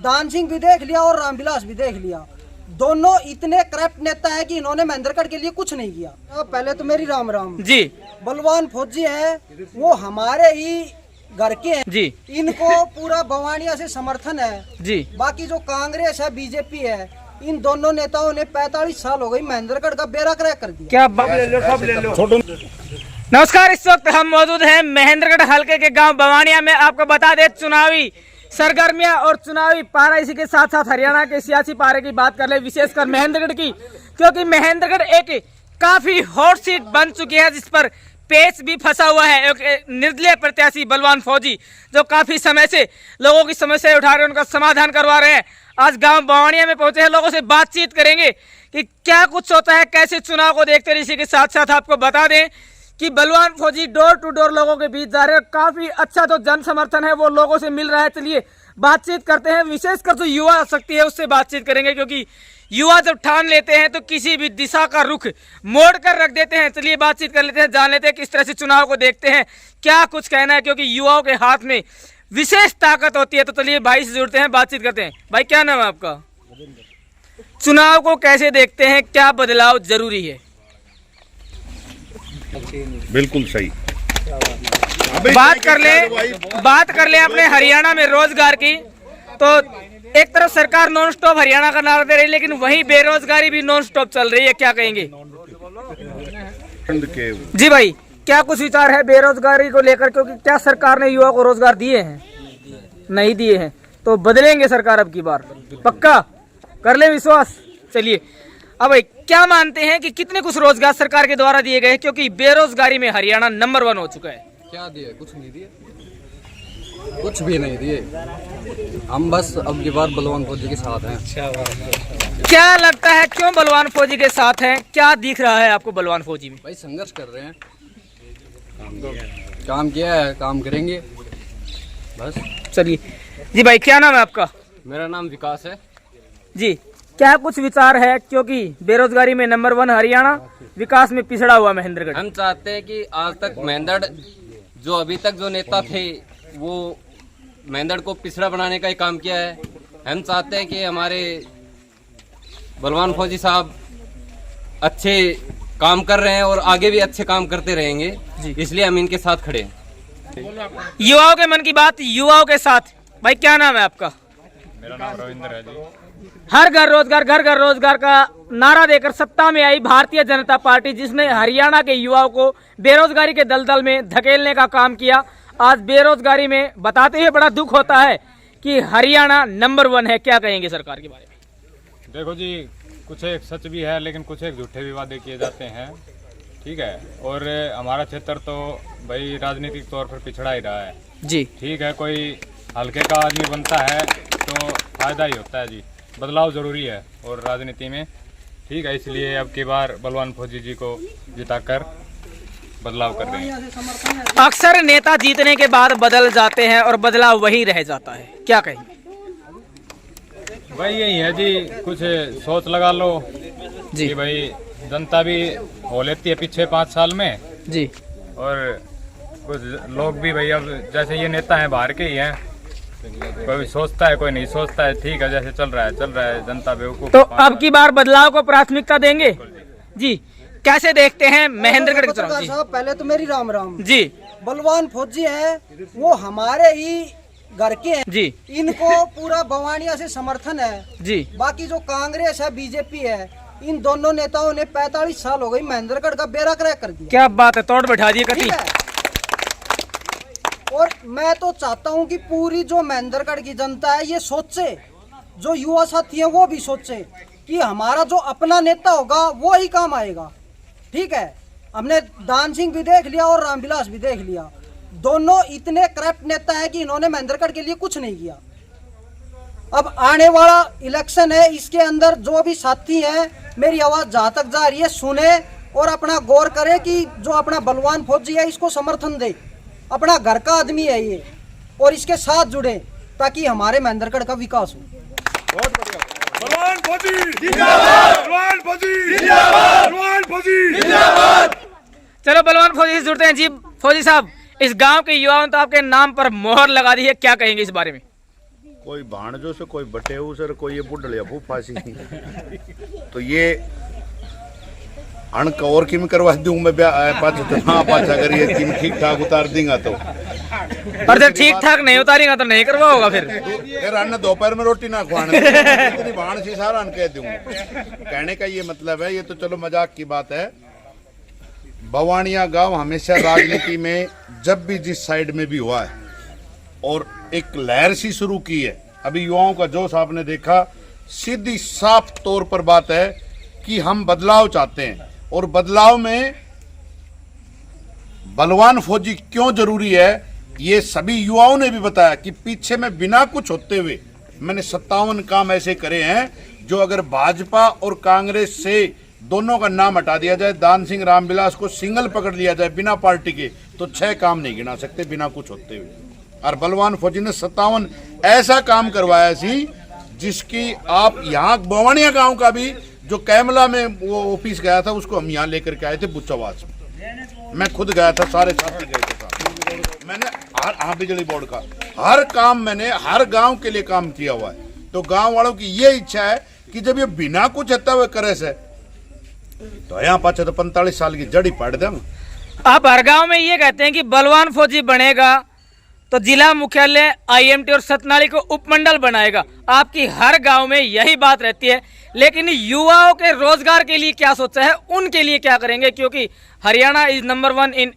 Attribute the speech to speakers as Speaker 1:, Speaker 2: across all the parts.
Speaker 1: दान सिंह भी देख लिया और रामविलास भी देख लिया, दोनों इतने करप्ट नेता है कि इन्होंने महेंद्रगढ़ के लिए कुछ नहीं किया। पहले तो मेरी राम राम
Speaker 2: जी।
Speaker 1: बलवान फौजी है, वो हमारे ही घर के हैं
Speaker 2: जी।
Speaker 1: इनको पूरा बवानिया से समर्थन है
Speaker 2: जी।
Speaker 1: बाकी जो कांग्रेस है, बीजेपी है, इन दोनों नेताओं ने 45 साल हो गई महेंद्रगढ़ का बेड़ा क्रैक कर दिया।
Speaker 2: क्या नमस्कार, इस वक्त हम मौजूद हैं महेंद्रगढ़ हलके के गांव बवानिया में। आपको बता दें चुनावी सरगर्मियां और चुनावी पारा, इसी के साथ साथ हरियाणा के सियासी पारे की बात कर ले, विशेषकर महेंद्रगढ़ की, क्योंकि महेंद्रगढ़ एक काफी हॉट सीट बन चुकी है जिस पर पेच भी फंसा हुआ है। एक निर्दलीय प्रत्याशी बलवान फौजी जो काफी समय से लोगों की समस्या उठा रहे हैं, उनका समाधान करवा रहे हैं। आज गांव बवानिया में पहुंचे हैं, लोगों से बातचीत करेंगे कि क्या कुछ होता है, कैसे चुनाव को देखते हैं। इसी के साथ साथ आपको बता दें कि बलवान फौजी डोर टू डोर लोगों के बीच जा रहे हैं, काफी अच्छा जो जन समर्थन है वो लोगों से मिल रहा है। चलिए बातचीत करते हैं, विशेषकर जो युवा शक्ति है उससे बातचीत करेंगे, क्योंकि युवा जब ठान लेते हैं तो किसी भी दिशा का रुख मोड़ कर रख देते हैं। चलिए बातचीत कर लेते हैं, जान लेते हैं किस तरह से चुनाव को देखते हैं, क्या कुछ कहना है, क्योंकि युवाओं के हाथ में विशेष ताकत होती है। तो चलिए भाई से जुड़ते हैं, बातचीत करते हैं। भाई क्या नाम है आपका? चुनाव को कैसे देखते हैं, क्या बदलाव जरूरी है?
Speaker 3: बिल्कुल सही।
Speaker 2: बात कर ले अपने हरियाणा में रोजगार की, तो एक तरफ सरकार नॉन स्टॉप हरियाणा का नारा दे रही है, लेकिन वहीं बेरोजगारी भी नॉन स्टॉप चल रही है, क्या कहेंगे? जी भाई, क्या कुछ विचार है बेरोजगारी को लेकर, क्योंकि क्या सरकार ने युवा को रोजगार दिए हैं? नहीं दिए हैं, तो बदलेंगे सरकार अब की बार, पक्का कर ले विश्वास। चलिए अब भाई क्या मानते हैं कि कितने कुछ रोजगार सरकार के द्वारा दिए गए, क्योंकि बेरोजगारी में हरियाणा नंबर 1 हो चुका है?
Speaker 4: क्या दिए? कुछ नहीं दिए, कुछ भी नहीं दिए। हम बस अब की बार बलवान फौजी के साथ हैं।
Speaker 2: क्या लगता है क्यों बलवान फौजी के साथ हैं? क्या दिख रहा है आपको बलवान फौजी में?
Speaker 4: भाई संघर्ष कर रहे हैं, काम किया है, काम करेंगे बस।
Speaker 2: चलिए जी भाई, क्या नाम है आपका?
Speaker 4: मेरा नाम विकास है
Speaker 2: जी। क्या कुछ विचार है, क्योंकि बेरोजगारी में नंबर 1 हरियाणा, विकास में पिछड़ा हुआ महेंद्रगढ़?
Speaker 5: हम चाहते हैं कि आज तक महेंद्रगढ़ जो अभी तक जो नेता थे वो महेंद्रगढ़ को पिछड़ा बनाने का ही काम किया है। हम चाहते हैं कि हमारे बलवान फौजी साहब अच्छे काम कर रहे हैं और आगे भी अच्छे काम करते रहेंगे, इसलिए हम इनके साथ खड़े हैं।
Speaker 2: युवाओं के मन की बात युवाओं के साथ। भाई क्या नाम है आपका?
Speaker 3: मेरा नाम रविंद्र है जी।
Speaker 2: हर घर रोजगार, घर घर रोजगार का नारा देकर सत्ता में आई भारतीय जनता पार्टी, जिसने हरियाणा के युवाओं को बेरोजगारी के दलदल में धकेलने का काम किया। आज बेरोजगारी में बताते हुए बड़ा दुख होता है कि हरियाणा नंबर 1 है, क्या कहेंगे सरकार के बारे में?
Speaker 3: देखो जी, कुछ एक सच भी है लेकिन कुछ एक झूठे भी वादे किए जाते हैं, ठीक है। और हमारा क्षेत्र तो भाई राजनीतिक तौर पर पिछड़ा ही रहा है
Speaker 2: जी।
Speaker 3: ठीक है, कोई हल्के का आदमी बनता है तो फायदा ही होता है जी। बदलाव जरूरी है और राजनीति में, ठीक है, इसलिए अब की बार बलवान फौजी जी को जिताकर बदलाव कर रहे हैं।
Speaker 2: अक्सर नेता जीतने के बाद बदल जाते हैं और बदलाव वही रह जाता है, क्या कहेंगे?
Speaker 3: भाई यही है जी, कुछ सोच लगा लो
Speaker 2: जी
Speaker 3: कि भाई जनता भी हो लेती है पीछे 5 साल में
Speaker 2: जी, और
Speaker 3: कुछ लोग भी भाई, अब जैसे ये नेता हैं बाहर के ही हैं, कोई सोचता है कोई नहीं सोचता है, ठीक है, जैसे चल रहा है जनता बेवकूफ।
Speaker 2: तो अब की बार बदलाव को प्राथमिकता देंगे जी। कैसे देखते हैं महेंद्रगढ़ के चुनाव? जी
Speaker 1: साहब पहले तो मेरी राम राम
Speaker 2: जी।
Speaker 1: बलवान फौजी है, वो हमारे ही घर के हैं
Speaker 2: जी,
Speaker 1: इनको पूरा बवानिया से समर्थन है
Speaker 2: जी।
Speaker 1: बाकी जो कांग्रेस है, बीजेपी है, इन दोनों नेताओं ने 45 साल हो गई महेंद्रगढ़ का बेड़ा क्रैक कर दिया।
Speaker 2: क्या बात है, तोड़ बैठा दिए कति।
Speaker 1: और मैं तो चाहता हूं कि पूरी जो महेंद्रगढ़ की जनता है ये सोचे, जो युवा साथी है वो भी सोचे कि हमारा जो अपना नेता होगा वो ही काम आएगा, ठीक है। हमने दान सिंह भी देख लिया और रामविलास भी देख लिया, दोनों इतने करप्ट नेता हैं कि इन्होंने महेंद्रगढ़ के लिए कुछ नहीं किया। अब आने वाला इलेक्शन है, इसके अंदर जो भी साथी हैं, मेरी आवाज जहां तक जा रही है सुने और अपना गौर करे कि जो अपना बलवान फौजी है इसको समर्थन दे, अपना घर का आदमी है ये, और इसके साथ जुड़े ताकि हमारे महेंद्रगढ़ का विकास हो।
Speaker 3: बहुत बढ़िया। बलवान फौजी जिंदाबाद, बलवान फौजी जिंदाबाद, बलवान फौजी जिंदाबाद।
Speaker 2: चलो बलवान फौजी से जुड़ते हैं जी। फौजी साहब, इस गांव के युवाओं ने तो आपके नाम पर मोहर लगा दी है, क्या कहेंगे इस बारे में?
Speaker 6: कोई भाणजो से, कोई बटेऊ से, कोई ये बुढ़लिया फूफा सी। तो ये अणक और किम करवा दूं मैं पाछा, तो हाँ पाछा अगर ये किम ठीक ठाक उतार देगा तो।
Speaker 2: और जब ठीक ठाक नहीं उतारेगा तो नहीं करवा होगा फिर
Speaker 6: अन्न दोपहर में रोटी ना खुआने इतनी भाण सी सारा अन्न कह दूंगा। कहने का ये मतलब है, ये तो चलो मजाक की बात है। बवानिया गांव हमेशा राजनीति में जब भी जिस साइड में भी हुआ है और एक लहर सी शुरू की है। अभी युवाओं का जोश आपने देखा, सीधी साफ तौर पर बात है कि हम बदलाव चाहते हैं और बदलाव में बलवान फौजी क्यों जरूरी है ये सभी युवाओं ने भी बताया कि पीछे में बिना कुछ होते हुए मैंने 57 काम ऐसे करे हैं जो अगर भाजपा और कांग्रेस से दोनों का नाम हटा दिया जाए, दान सिंह रामविलास को सिंगल पकड़ लिया जाए बिना पार्टी के, तो 6 काम नहीं गिना सकते बिना कुछ होते हुए। और बलवान फौजी ने 57 ऐसा काम करवाया सी जिसकी आप यहाँ बवानिया गांव का भी जो कैमला में वो ऑफिस गया था उसको हम यहाँ लेकर के आए थे बुच्चावास में। मैं खुद गया था, सारे साथी गए थे साथ। मैंने बिजली बोर्ड का हर काम मैंने हर गांव के लिए काम किया हुआ है। तो गांव वालों की ये इच्छा है कि जब ये बिना कुछ हत्या हुए करे से तो यहाँ पाछे तो 45 साल की जड़ी पाड़ देंगे।
Speaker 2: आप हर गांव में ये कहते हैं कि बलवान फौजी बनेगा तो जिला मुख्यालय IMT और सतनाली को उपमंडल बनाएगा। आपकी हर गांव में यही बात रहती है, लेकिन युवाओं के रोजगार के लिए क्या सोचा है, उनके लिए क्या करेंगे, क्योंकि Haryana is number 1 in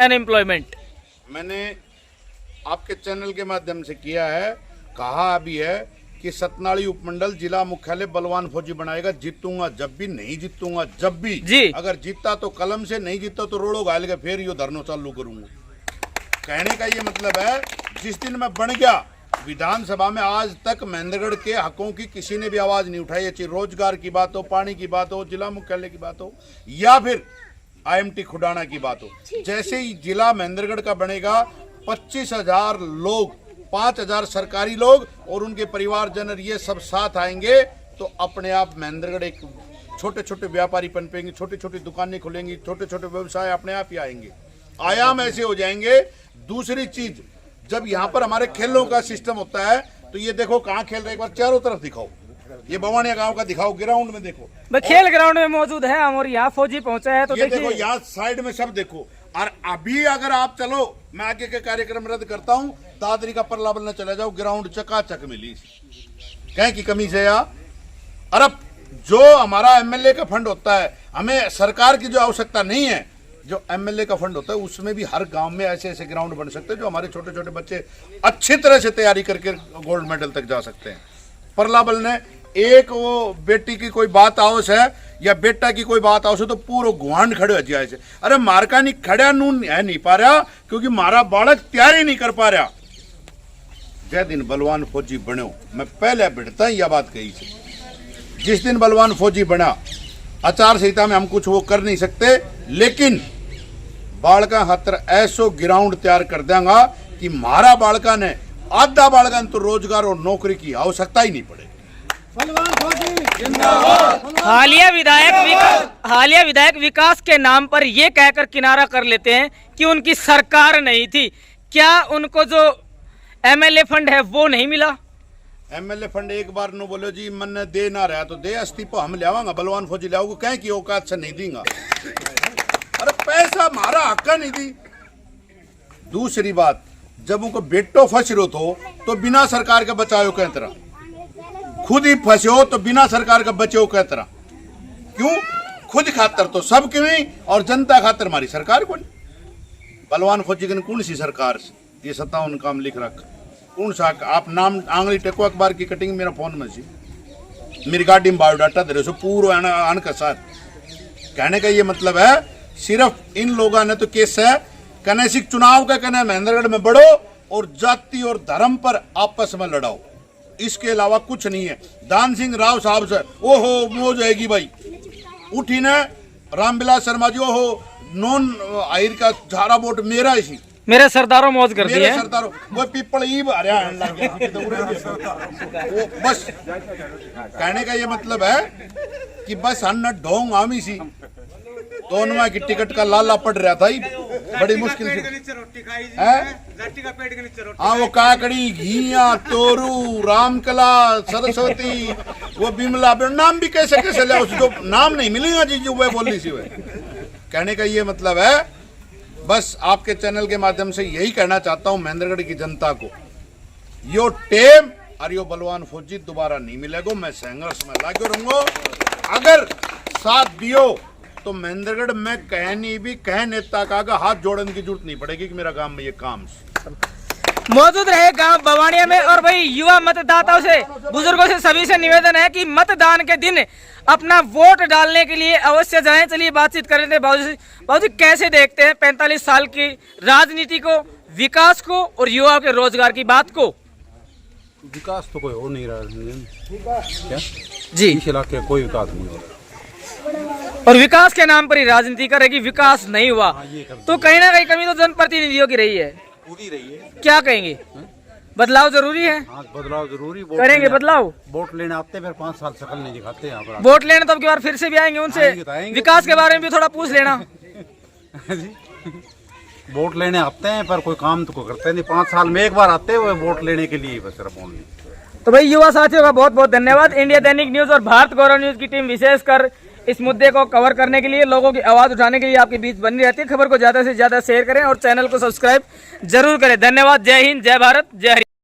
Speaker 2: unemployment.
Speaker 6: मैंने आपके चैनल के माध्यम से किया है, कहा अभी है कि सतनाली उपमंडल जिला मुख्यालय बलवान फौजी बनाएगा। जीतूंगा जब भी, नहीं जीतूंगा जब भी
Speaker 2: जी।
Speaker 6: अगर जीता तो कलम से, नहीं जीता तो रोड़ो घायल के फिर यो धरनो चालू करूंगा। कहने का ये मतलब है जिस दिन मैं बन गया विधानसभा में, आज तक महेंद्रगढ़ के हकों की किसी ने भी आवाज नहीं उठाई। चाहे रोजगार की बात हो, पानी की बात हो, जिला मुख्यालय की बात हो या फिर IMT खुडाना की बात हो। जैसे ही जिला महेंद्रगढ़ का बनेगा 25,000 लोग, 5,000 सरकारी लोग और उनके परिवारजन ये सब साथ आएंगे तो अपने आप महेंद्रगढ़ एक छोटे छोटे व्यापारी पनपेंगे, छोटी छोटी दुकानें खुलेंगी, छोटे छोटे व्यवसाय अपने आप ही आएंगे, आयाम ऐसे हो जाएंगे। दूसरी चीज, जब यहाँ पर हमारे खेलों का सिस्टम होता है तो ये देखो कहाँ खेल रहे, एक बार चारों तरफ दिखाओ, ये बवानिया गांव का दिखाओ, ग्राउंड में देखो,
Speaker 2: खेल ग्राउंड में मौजूद है हम और यहाँ फौजी पहुंचा है तो
Speaker 6: ये देखो यहाँ साइड में सब देखो। और अभी अगर आप चलो, मैं आगे के कार्यक्रम रद्द करता हूँ, दादरी का परलाबल न चले जाओ, ग्राउंड चकाचक मिली कहीं की कमी से या अरब जो हमारा MLA का फंड होता है, हमें सरकार की जो आवश्यकता नहीं है, जो MLA का फंड होता है उसमें भी हर गांव में ऐसे ऐसे ग्राउंड बन सकते हैं जो हमारे छोटे छोटे बच्चे अच्छी तरह से तैयारी करके गोल्ड मेडल तक जा सकते हैं। परलाबल ने एक वो बेटी की कोई बात आवश्य है या बेटा की कोई बात आवश्य तो पूरा गुआंड खड़े हो जाए से, अरे मारका नहीं खड़ा नून है नहीं पा रहा क्योंकि मारा बालक तैयारी नहीं कर पा रहा। जय दिन बलवान फौजी बनो, मैं पहले बिड़ता ही यह बात कही थी, जिस दिन बलवान फौजी बना आचार संहिता में हम कुछ वो कर नहीं सकते, लेकिन बालका खातर ऐसो ग्राउंड तैयार कर देंगा कि मारा बालका ने आधा बालका तो रोजगार और नौकरी की आवश्यकता ही नहीं पड़े।
Speaker 2: हालिया विधायक विकास के नाम पर ये कहकर किनारा कर लेते हैं कि उनकी सरकार नहीं थी। क्या उनको जो MLA फंड है वो नहीं मिला?
Speaker 6: MLA फंड एक बार नो बोलो जी मन दे ना रहा तो दे, अस्तीफा हम ले आवांगा, बलवान फौजी ले आओगे, कहें कि औकात से नहीं देंगे। अरे पैसा हमारा हक नहीं दी। दूसरी बात, जब उनको बेटो फंस रो तो बिना सरकार के बचाओ कह तरह, खुद ही फंसे हो तो बिना सरकार का बचे हो कह तरह। क्यों? खुद खातर तो सब क्यों और जनता खातर हमारी सरकार कौन? बलवान फौजी ने कौन सी सरकार ये 57 काम लिख रखा, कौन सा? आप नाम आंगली टेको अखबार की कटिंग मेरा फोन में सी, मेरी गाड़ी में बायोडाटा दे रहे सो पूरा अन का साथ। कहने का ये मतलब है सिर्फ इन लोगों ने तो केस है कनेसिक चुनाव का, कहना महेंद्रगढ़ में बढ़ो और जाति और धर्म पर आपस में लड़ाओ, इसके अलावा कुछ नहीं है। दान सिंह राव साहब से ओहो मौज आएगी भाई, उठी ने रामविलास शर्मा जी ओहो नॉन आहिर का झारा वोट मेरा इसी,
Speaker 2: मेरे सरदारों मौज कर दिए,
Speaker 6: सरदारों वो पीपल ईब वो बस। कहने का ये मतलब है कि बस अन्ना ढोंग आमी सी दोनों की टिकट का लाला पड़ रहा था, बड़ी मुश्किल से हाँ वो काकड़ी घिया तोरू रामकला सरस्वती वो बिमला नाम भी कैसे कैसे ले जो नाम नहीं मिलेगा जी जो वह बोलनी सी वह कहने का ये मतलब है। बस आपके चैनल के माध्यम से यही कहना चाहता हूँ महेंद्रगढ़ की जनता को, यो टेम और यो बलवान फौजी दोबारा नहीं मिलेगा। मैं संघर्ष में लागे रहूंगा। अगर साथ दियो तो महेंद्रगढ़ में कहनी भी कह नेता का हाथ जोड़ने की जरूरत नहीं पड़ेगी कि मेरा काम में ये काम
Speaker 2: मौजूद रहे गांव बवानिया में। और भाई युवा मतदाताओं से, बुजुर्गों से, सभी से निवेदन है कि मतदान के दिन अपना वोट डालने के लिए अवश्य जाएं। चलिए बातचीत कर रहे थे बाबूजी कैसे देखते हैं 45 साल की राजनीति को, विकास को और युवाओं के रोजगार की बात को?
Speaker 7: विकास तो कोई हो नहीं रहा क्या
Speaker 2: जी,
Speaker 7: इस इलाके का कोई विकास नहीं हो रहा
Speaker 2: और विकास के नाम पर ही राजनीति करेगी, विकास नहीं हुआ तो कहीं ना कहीं कमी तो जनप्रतिनिधियों की रही है।
Speaker 7: पूरी रही है।
Speaker 2: क्या कहेंगे, बदलाव जरूरी है?
Speaker 7: हाँ बदलाव जरूरी।
Speaker 2: करेंगे बदलाव?
Speaker 7: वोट लेने आते फिर 5 साल शक्ल नहीं दिखाते यहाँ पर।
Speaker 2: वोट लेने तो अब की बार फिर से भी आएंगे, उनसे विकास के बारे में भी थोड़ा पूछ लेना।
Speaker 7: वोट लेने आते हैं पर कोई काम तो कोई करते नहीं। 5 साल में एक बार आते हैं वो वोट लेने के लिए बस सिर्फ ओनली।
Speaker 2: तो भाई युवा साथियों का बहुत बहुत धन्यवाद। इंडिया दैनिक न्यूज और भारत गौरव न्यूज की टीम विशेषकर इस मुद्दे को कवर करने के लिए, लोगों की आवाज उठाने के लिए आपके बीच बनी रहती है। खबर को ज्यादा से ज्यादा शेयर करें और चैनल को सब्सक्राइब जरूर करें। धन्यवाद। जय हिंद, जय भारत, जय हरियाणा।